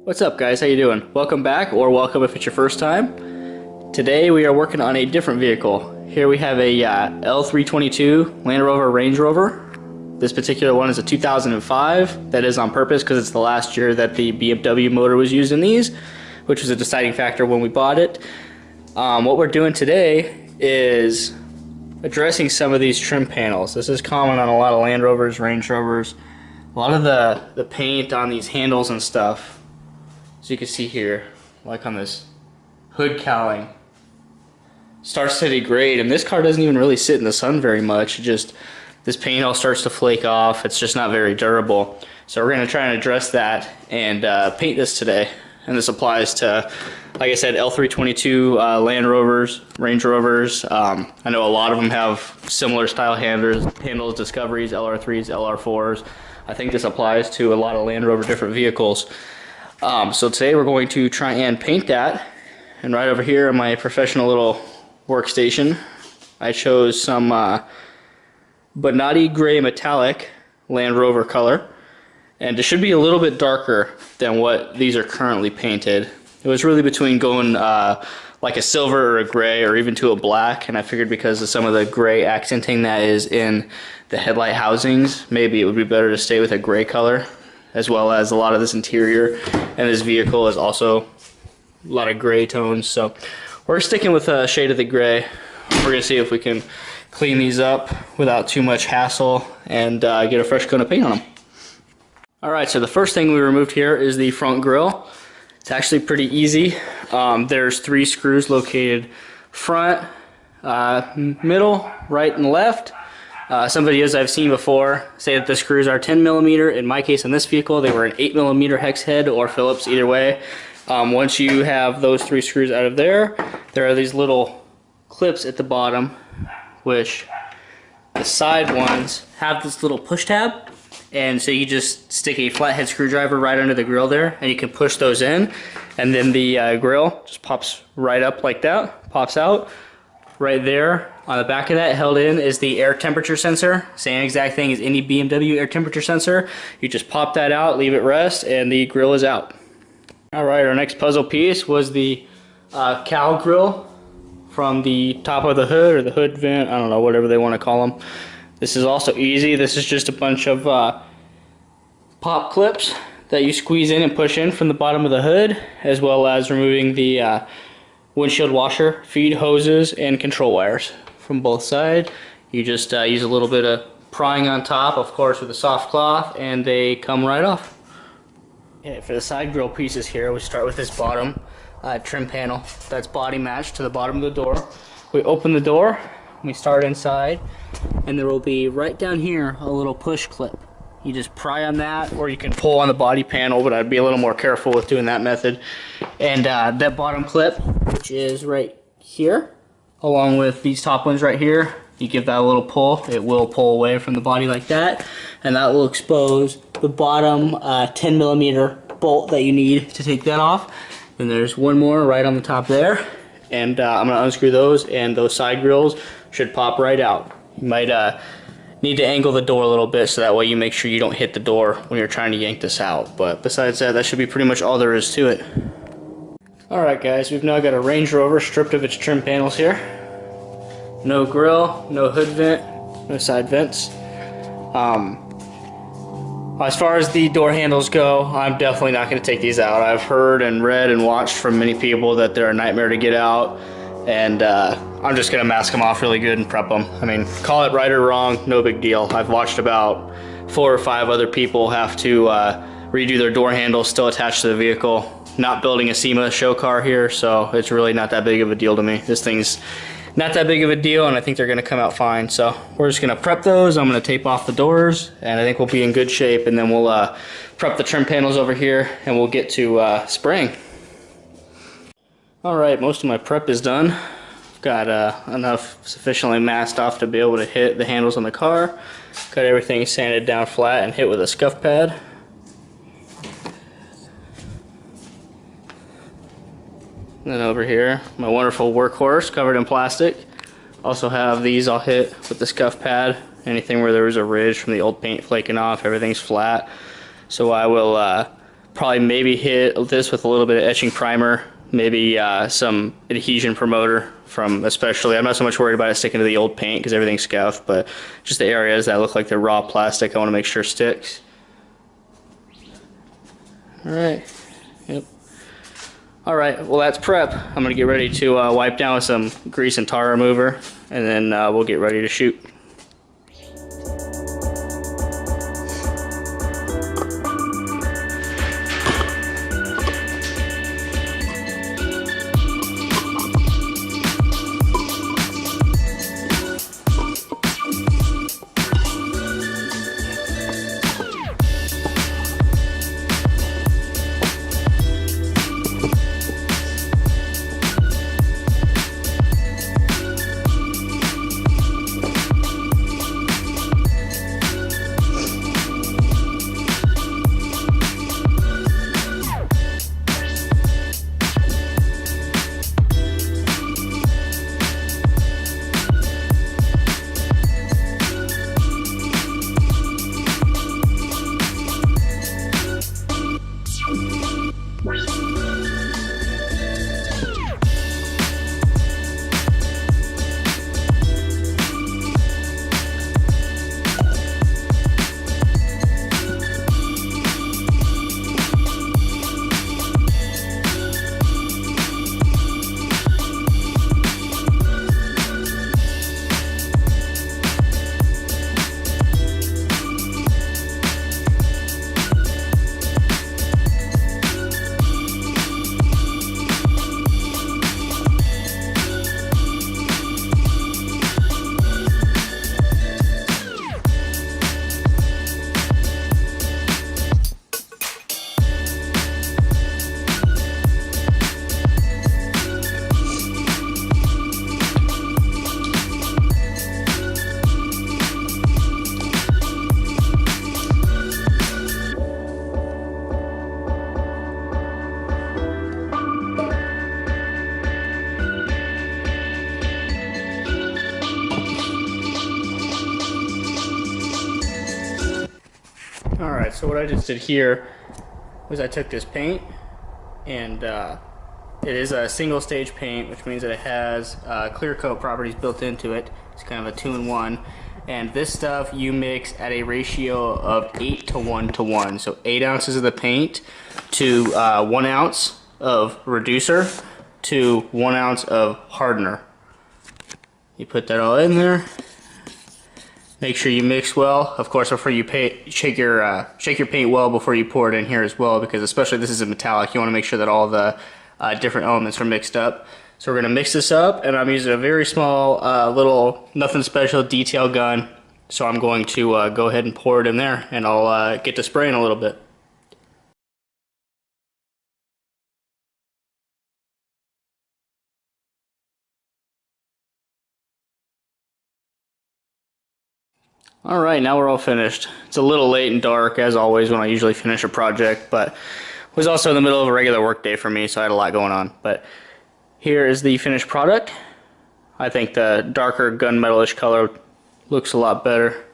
What's up, guys? How you doing? Welcome back, or welcome if it's your first time. Today we are working on a different vehicle. Here we have a L322 Land Rover Range Rover. This particular one is a 2005. That is on purpose because it's the last year that the BMW motor was used in these, which was a deciding factor when we bought it. What we're doing today is addressing some of these trim panels. This is common on a lot of Land Rovers, Range Rovers. A lot of the paint on these handles and stuff, as you can see here, like on this hood cowling, starts to degrade, and this car doesn't even really sit in the sun very much. This paint all starts to flake off. It's just not very durable. So we're going to try and address that and paint this today. And this applies to, like I said, L322 Land Rovers, Range Rovers. I know a lot of them have similar style handles, Discoveries, LR3s, LR4s. I think this applies to a lot of Land Rover different vehicles. So today we're going to try and paint that. And right over here on my professional little workstation, I chose some Bonatti Gray Metallic Land Rover color. And it should be a little bit darker than what these are currently painted. It was really between going like a silver or a gray or even to a black, and I figured because of some of the gray accenting that is in the headlight housings, maybe it would be better to stay with a gray color, as well as a lot of this interior and this vehicle is also a lot of gray tones. So we're sticking with a shade of the gray. We're going to see if we can clean these up without too much hassle and get a fresh coat of paint on them. Alright, so the first thing we removed here is the front grille. It's actually pretty easy. There's 3 screws located front, middle, right, and left. Some videos I've seen before say that the screws are 10 millimeter. In my case, on this vehicle, they were an 8 millimeter hex head or Phillips, either way. Once you have those 3 screws out of there are these little clips at the bottom, which the side ones have this little push tab. And so you just stick a flathead screwdriver right under the grill there, and you can push those in, and then the grill just pops right up like that, pops out. Right there on the back of that, held in, is the air temperature sensor. Same exact thing as any BMW air temperature sensor. You just pop that out, leave it rest, and the grill is out. Alright, our next puzzle piece was the cowl grill from the top of the hood, or the hood vent, I don't know, whatever they want to call them. This is also easy. This is just a bunch of pop clips that you squeeze in and push in from the bottom of the hood, as well as removing the windshield washer, feed hoses, and control wires from both sides. You just use a little bit of prying on top, of course, with a soft cloth, and they come right off. Okay, for the side grill pieces here, we start with this bottom trim panel that's body matched to the bottom of the door. We open the door, we start inside, and there will be right down here a little push clip. You just pry on that, or you can pull on the body panel, but I'd be a little more careful with doing that method. And that bottom clip, which is right here, along with these top ones right here, you give that a little pull, it will pull away from the body like that, and that will expose the bottom 10 millimeter bolt that you need to take that off. Then there's one more right on the top there, and I'm going to unscrew those, and those side grills should pop right out. You might need to angle the door a little bit so that way you make sure you don't hit the door when you're trying to yank this out. But besides that, that should be pretty much all there is to it. Alright guys, we've now got a Range Rover stripped of its trim panels here. No grill, no hood vent, no side vents. As far as the door handles go, I'm definitely not going to take these out. I've heard and read and watched from many people that they're a nightmare to get out. And I'm just going to mask them off really good and prep them. I mean, call it right or wrong, no big deal. I've watched about 4 or 5 other people have to redo their door handles still attached to the vehicle. Not building a SEMA show car here, so it's really not that big of a deal to me. This thing's not that big of a deal, and I think they're going to come out fine. So we're just going to prep those. I'm going to tape off the doors, and I think we'll be in good shape. And then we'll prep the trim panels over here, and we'll get to spraying. Alright, most of my prep is done. I've got enough sufficiently masked off to be able to hit the handles on the car. Got everything sanded down flat and hit with a scuff pad. And then over here, my wonderful workhorse covered in plastic. Also have these all hit with the scuff pad. Anything where there was a ridge from the old paint flaking off, everything's flat. So I will Probably maybe hit this with a little bit of etching primer, maybe some adhesion promoter from, especially, I'm not so much worried about it sticking to the old paint because everything's scuffed, but just the areas that look like they're raw plastic, I want to make sure sticks. Alright, yep. Alright, well that's prep. I'm going to get ready to wipe down with some grease and tar remover, and then we'll get ready to shoot. Alright, so what I just did here was I took this paint, and it is a single stage paint, which means that it has clear coat properties built into it. It's kind of a 2-in-1, and this stuff you mix at a ratio of 8 to 1 to 1. So 8 ounces of the paint to 1 ounce of reducer to 1 ounce of hardener. You put that all in there. Make sure you mix well. Of course, before you shake your paint well before you pour it in here as well, because especially this is a metallic, you want to make sure that all the different elements are mixed up. So we're going to mix this up, and I'm using a very small little nothing special detail gun. So I'm going to go ahead and pour it in there, and I'll get to spraying a little bit. Alright, now we're all finished. It's a little late and dark, as always, when I usually finish a project, but it was also in the middle of a regular work day for me, so I had a lot going on. But here is the finished product. I think the darker gunmetal-ish color looks a lot better.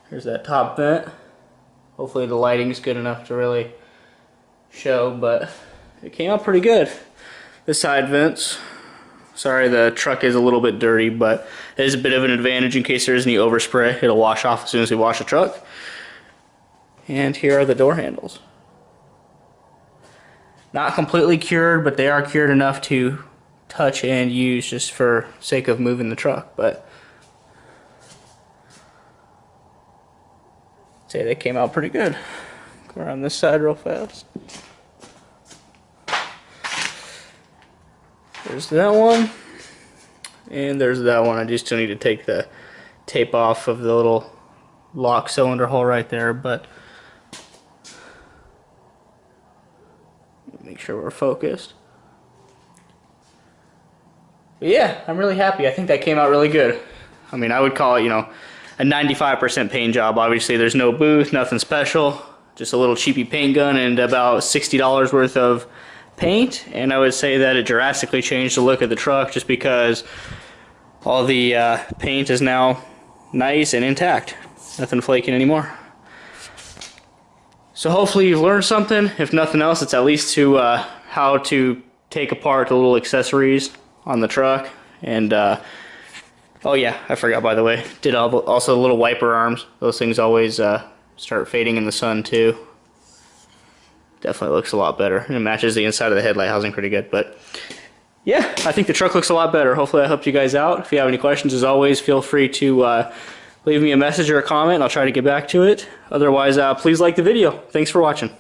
Here's that top vent. Hopefully the lighting's good enough to really show, but it came out pretty good. The side vents. Sorry, the truck is a little bit dirty, but it is a bit of an advantage in case there is any overspray. It'll wash off as soon as we wash the truck. And here are the door handles. Not completely cured, but they are cured enough to touch and use just for sake of moving the truck. But I'd say they came out pretty good. Go around this side real fast. There's that one, and there's that one. I just still need to take the tape off of the little lock cylinder hole right there, but make sure we're focused. But yeah, I'm really happy. I think that came out really good. I mean, I would call it, you know, a 95% paint job. Obviously, there's no booth, nothing special, just a little cheapy paint gun and about $60 worth of paint, and I would say that it drastically changed the look of the truck just because all the paint is now nice and intact, nothing flaking anymore. So hopefully you've learned something. If nothing else, it's at least to how to take apart the little accessories on the truck. And oh yeah, I forgot, by the way, did also the little wiper arms. Those things always start fading in the sun too. Definitely looks a lot better, and it matches the inside of the headlight housing pretty good. But yeah, I think the truck looks a lot better. Hopefully I helped you guys out. If you have any questions, as always, feel free to leave me a message or a comment, and I'll try to get back to it. Otherwise, please like the video. Thanks for watching.